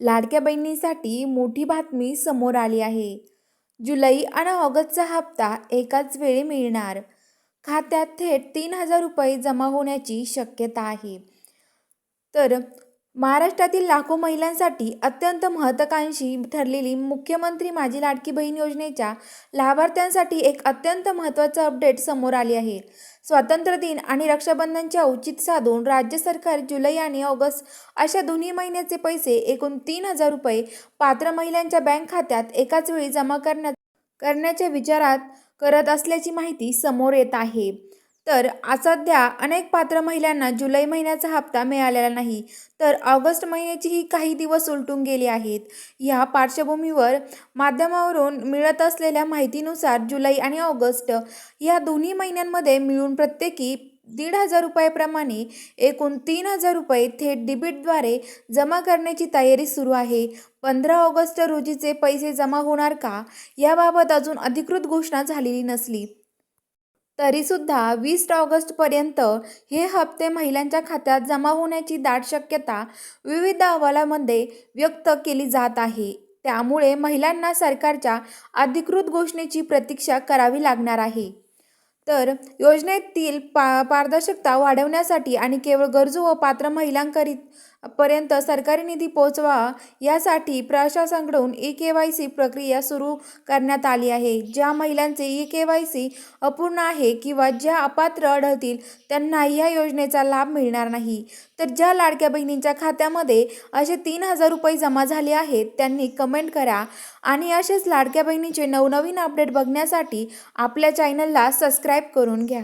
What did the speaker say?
लाडक्या बहिणींसाठी मोठी बातमी समोर आली आहे. जुलै आणि ऑगस्टचा हप्ता एकाच वेळी मिळणार. खात्यात थेट 3,000 रुपये जमा होण्याची शक्यता आहे. तर महाराष्ट्रातील लाखो महिलांसाठी अत्यंत महत्त्वाकांक्षी ठरलेली मुख्यमंत्री माझी लाडकी बहीण योजनेच्या लाभार्थ्यांसाठी एक अत्यंत महत्त्वाचं अपडेट समोर आले आहे. स्वातंत्र्य दिन आणि रक्षाबंधनचे औचित्य साधून राज्य सरकार जुलै आणि ऑगस्ट अशा दोन्ही महिन्याचे पैसे एकूण 3,000 रुपये पात्र महिलांच्या बँक खात्यात एकाच वेळी जमा करण्याच्या विचारात करत असल्याची माहिती समोर येत आहे. तर सध्या अनेक पात्र महिलांना जुलै महिन्याचा हप्ता मिळालेला नाही, तर ऑगस्ट महिन्याचेही काही दिवस उलटून गेले आहेत. या पार्श्वभूमीवर माध्यमावरून मिळत असलेल्या माहितीनुसार जुलै आणि ऑगस्ट या दोन्ही महिन्यांमध्ये मिळून प्रत्येकी 1,500 रुपयाप्रमाणे एकूण 3,000 रुपये थेट डेबिटद्वारे जमा करण्याची तयारी सुरू आहे. 15 ऑगस्ट रोजीचे पैसे जमा होणार का, याबाबत अजून अधिकृत घोषणा झालेली नसली तरीसुद्धा 20 ऑगस्टपर्यंत हे हप्ते महिलांच्या खात्यात जमा होण्याची दाट शक्यता विविध अहवालांमध्ये व्यक्त केली जात आहे. त्यामुळे महिलांना सरकारच्या अधिकृत घोषणेची प्रतीक्षा करावी लागणार आहे. तर योजनेतील पारदर्शकता वाढवण्यासाठी आणि केवळ गरजू व पात्र महिलांपर्यंत सरकारी निधी पोहोचवा यासाठी प्रशासनाकडून ई-केवायसी प्रक्रिया सुरू करण्यात आली आहे. ज्या महिलांचे ई-केवायसी अपूर्ण आहे किंवा ज्या अपात्र आढळतील त्यांना या योजनेचा लाभ मिळणार नाही. तर ज्या लाडक्या बहिणींच्या खात्यामध्ये असे 3,000 रुपये जमा झाले आहेत त्यांनी कमेंट करा आणि असेच लाडक्या बहिणीचे नवनवीन अपडेट बघण्यासाठी आपल्या चॅनलला सबस्क्राईब करून घ्या.